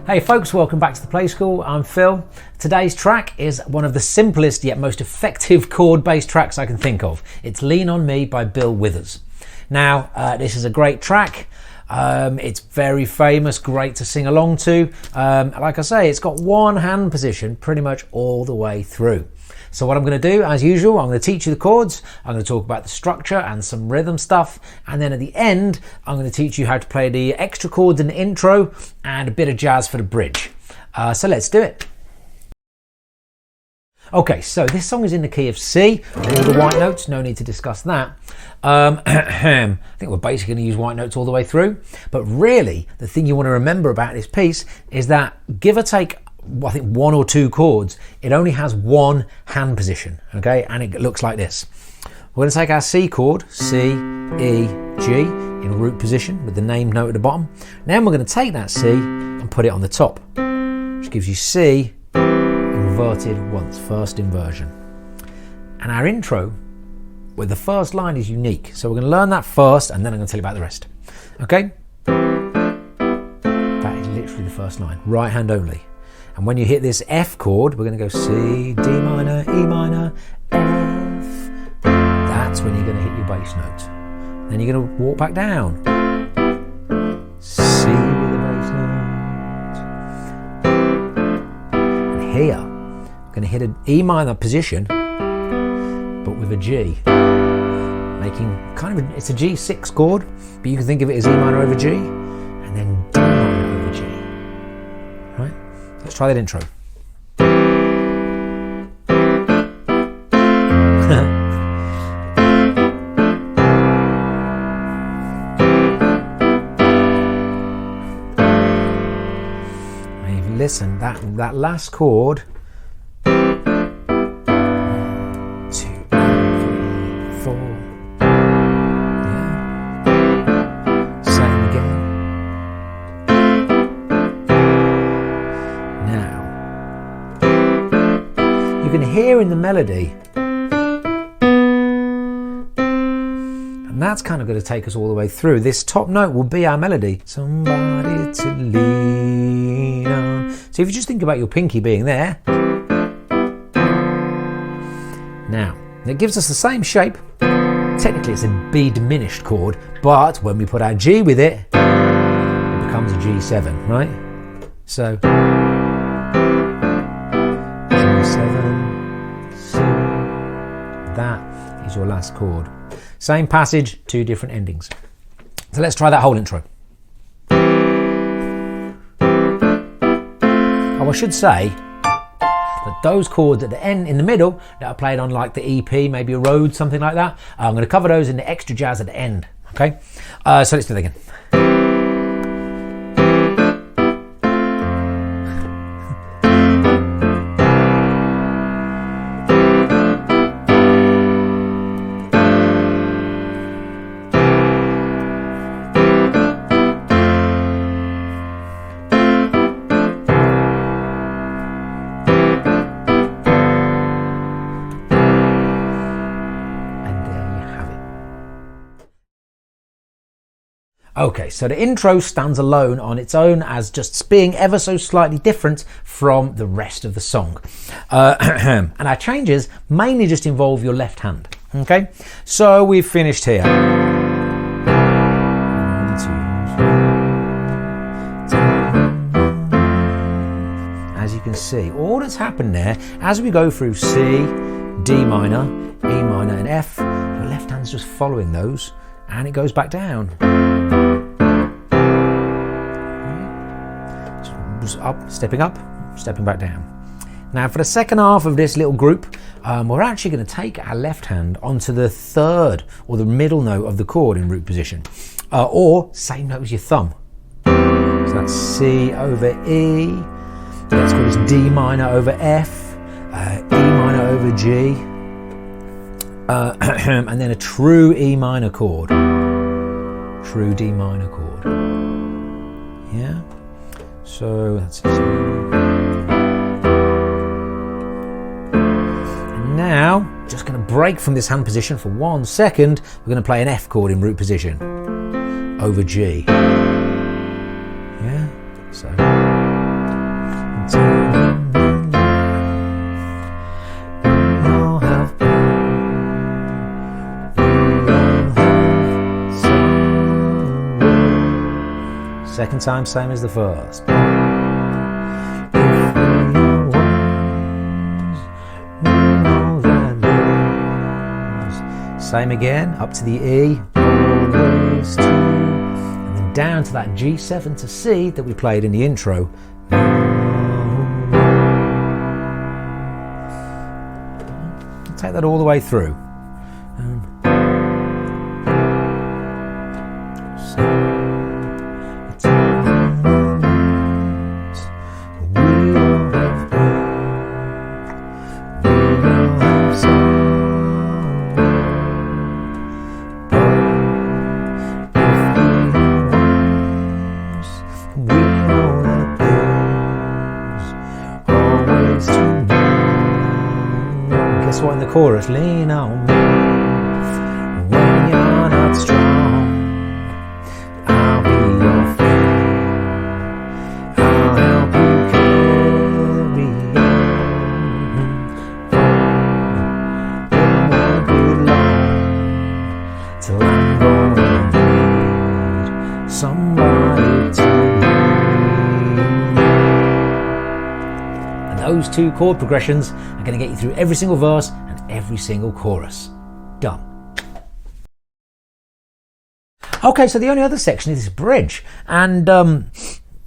Hey folks, welcome back to the Play School. I'm Phil. Today's track is one of the simplest yet most effective chord-based tracks I can think of. It's Lean On Me by Bill Withers. Now, this is a great track. It's very famous, great to sing along to. Like I say, it's got one hand position pretty much all the way through. So what I'm going to do, as usual, I'm going to teach you the chords, I'm going to talk about the structure and some rhythm stuff, and then at the end, I'm going to teach you how to play the extra chords in the intro and a bit of jazz for the bridge. So let's do it. Okay, so this song is in the key of C, all the white notes, no need to discuss that. I think we're basically going to use white notes all the way through, but really the thing you want to remember about this piece is that give or take I think one or two chords, it only has one hand position, okay, and it looks like this. We're going to take our C chord, C, E, G, in root position with the named note at the bottom. Then we're going to take that C and put it on the top, which gives you C inverted once, first inversion. And our intro with the first line is unique, so we're going to learn that first and then I'm going to tell you about the rest, okay? That is literally the first line, right hand only. And when you hit this F chord, we're going to go C, D minor, E minor, F. That's when you're going to hit your bass note. Then you're going to walk back down. C with the bass note. And here, I'm going to hit an E minor position, but with a G. Making kind of, it's a G6 chord, but you can think of it as E minor over G, and then D minor over G. Right? Let's try that intro. Maybe listen, that last chord. 1, 2, 3, 4. Yeah. Same again. You can hear in the melody, and that's kind of going to take us all the way through. This top note will be our melody. Somebody to lean on. So if you just think about your pinky being there, now it gives us the same shape. Technically it's a B diminished chord, but when we put our G with it, it becomes a G7, right? So that is your last chord. Same passage, two different endings. So let's try that whole intro. Oh, I should say that those chords at the end, in the middle, that are played on like the EP, maybe a Rhodes, something like that, I'm going to cover those in the extra jazz at the end. Okay, so let's do that again. Okay, so the intro stands alone on its own as just being ever so slightly different from the rest of the song. And our changes mainly just involve your left hand. Okay, so we've finished here. 1, 2, 3. As you can see, all that's happened there, as we go through C, D minor, E minor and F, your left hand's just following those and it goes back down. Up, stepping back down. Now for the second half of this little group, we're actually going to take our left hand onto the third or the middle note of the chord in root position, or same note as your thumb. So that's C over E, let's call this D minor over F, E minor over G, and then a true E minor chord, true D minor chord. Yeah. So that's it. And now, just going to break from this hand position for 1 second. We're going to play an F chord in root position over G. Yeah, so Second time, same as the first. Same again, up to the E, always to, and then down to that G7 to C that we played in the intro. Take that all the way through. Guess what in the chorus? Lean on me when you're not strong. I'll be your friend. I'll help you carry on. It won't be long till I'm gonna need somebody to lean. And those two chord progressions are going to get you through every single verse and every single chorus. Done. Okay, so the only other section is this bridge, and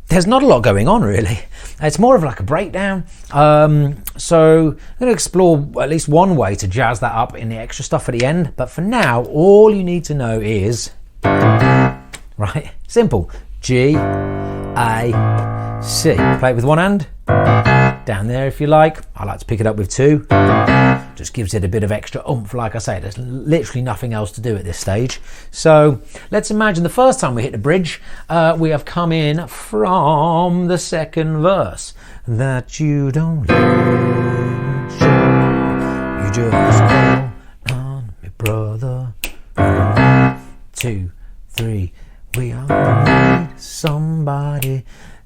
there's not a lot going on really. It's more of like a breakdown. So I'm going to explore at least one way to jazz that up in the extra stuff at the end. But for now, all you need to know is, right, simple. G, A, C. Play it with one hand. Down there if you like. I like to pick it up with two. Just gives it a bit of extra oomph. Like I say, there's literally nothing else to do at this stage. So let's imagine the first time we hit the bridge, we have come in from the second verse. That you don't let show, you just go on me, brother. 1, 2, 3. We all need somebody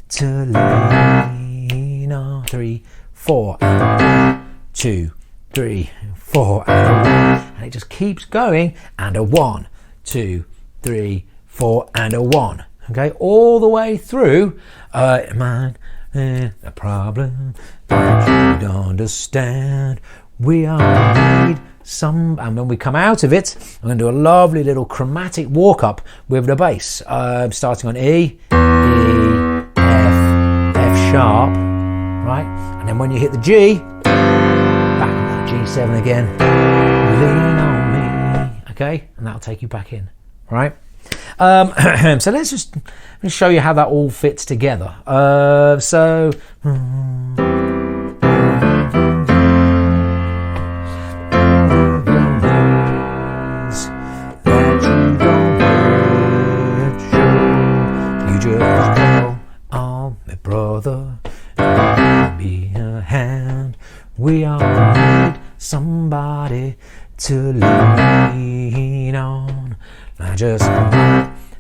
to lean on. 3, 4, and 1, 2, 3, 4, and a 1, and it just keeps going, and a 1, 2, 3, 4, and a 1. Okay, all the way through. Man, a problem that you don't understand. We all need some, and when we come out of it, I'm going to do a lovely little chromatic walk up with the bass, starting on E, F sharp, right? And then when you hit the G, back on that G7 again, lean on me, okay? And that'll take you back in, right? So let's just show you how that all fits together. Brother, be a hand. We all need somebody to lean on. I just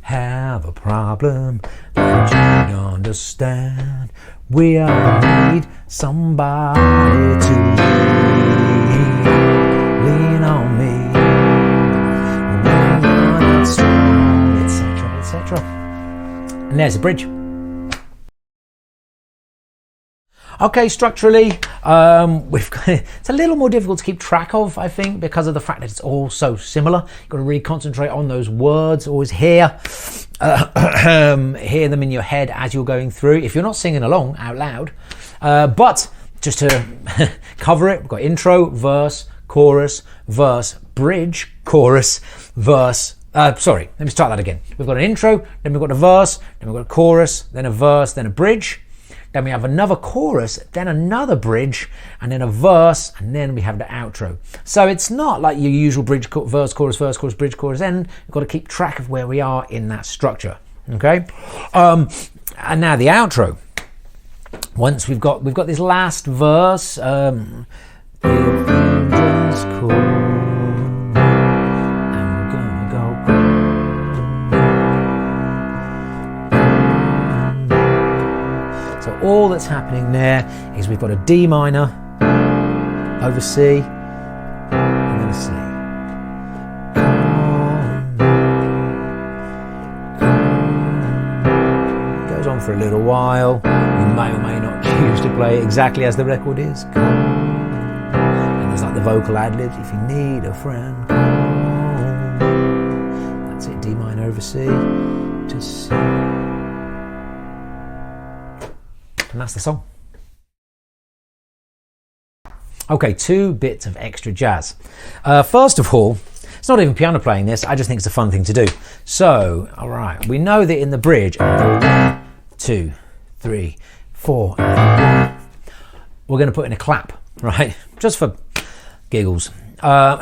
have a problem that you don't understand. We all need somebody to lean on me when you're not strong, etc., etc. And there's a bridge. Okay, structurally, it's a little more difficult to keep track of, I think, because of the fact that it's all so similar. You've got to really concentrate on those words, always hear them in your head as you're going through, if you're not singing along out loud. But just to cover it, we've got intro, verse, chorus, bridge, chorus, verse. Sorry, let me start that again. We've got an intro, then we've got a verse, then we've got a chorus, then a verse, then a bridge. Then we have another chorus, then another bridge, and then a verse, and then we have the outro. So it's not like your usual bridge, verse, chorus, bridge, chorus, end. You've got to keep track of where we are in that structure. Okay? And now the outro. Once we've got this last verse, all that's happening there is we've got a D minor over C and then a C. for a little while. You may or may not choose to play it exactly as the record is. Come on. And there's like the vocal ad-libs. If you need a friend, come on. That's it, D minor over C. Just C. And that's the song. Okay, 2 bits of extra jazz. First of all, it's not even piano playing this, I just think it's a fun thing to do. So, all right, we know that in the bridge, 1, 2, 3, 4, we're going to put in a clap, right? Just for giggles. Now,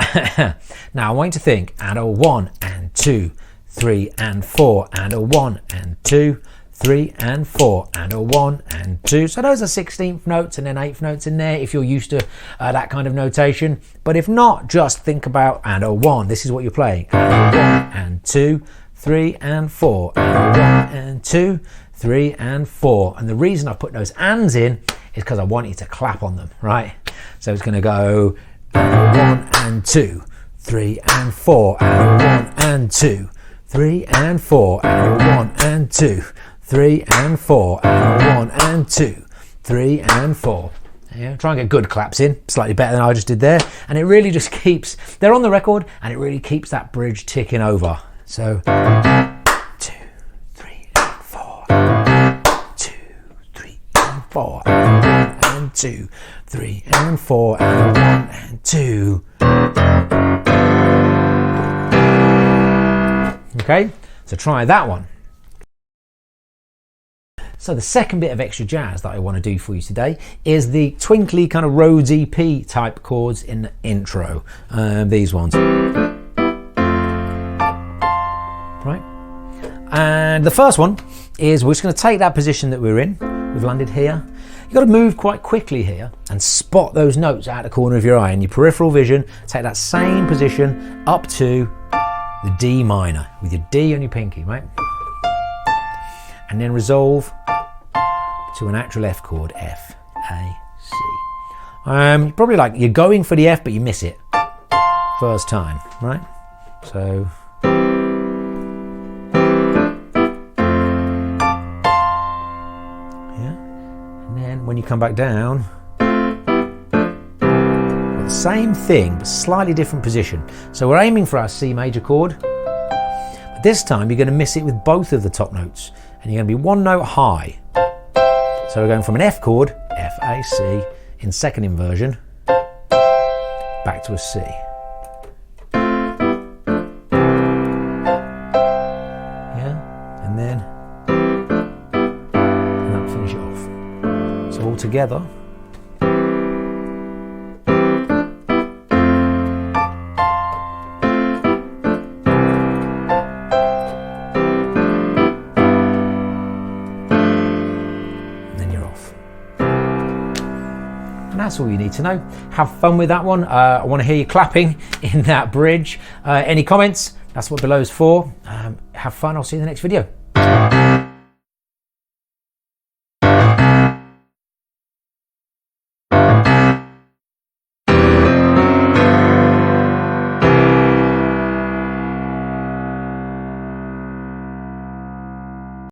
I want you to think, and a 1 and 2, 3 and 4, and a 1 and 2, 3 and 4, and a 1 and 2. So those are 16th notes and then 8th notes in there if you're used to that kind of notation. But if not, just think about and a 1. This is what you're playing. And a 1 and 2, 3 and 4, and a 1 and 2, 3 and 4. And the reason I put those ands in is because I want you to clap on them, right? So it's going to go and a 1 and 2, 3 and 4, and a 1 and 2, 3 and 4, and a 1 and 2, 3 and 4, and a 1 and 2, 3 and 4. Yeah, try and get good claps in, slightly better than I just did there. And it really just keeps, they're on the record, and it really keeps that bridge ticking over. So, 2, 3 and 4, 2, 3 and 4, and 1 and 2, 3 and 4, and 1 and 2. Okay, so try that one. So the second bit of extra jazz that I want to do for you today is the twinkly kind of Rhodes EP type chords in the intro. These ones. Right. And the first one is we're just going to take that position that we're in. We've landed here. You've got to move quite quickly here and spot those notes out the corner of your eye. In your peripheral vision, take that same position up to the D minor with your D on your pinky, right? And then resolve to an actual F chord, F, A, C. Probably like you're going for the F, but you miss it first time, right? So. Yeah. And then when you come back down, the same thing, but slightly different position. So we're aiming for our C major chord. But this time you're going to miss it with both of the top notes. And you're going to be one note high. So we're going from an F chord, F, A, C, in second inversion, back to a C. Yeah, and then that'll finish it off. So all together. That's all you need to know. Have fun with that one. I want to hear you clapping in that bridge. Any comments? That's what below is for. Have fun. I'll see you in the next video.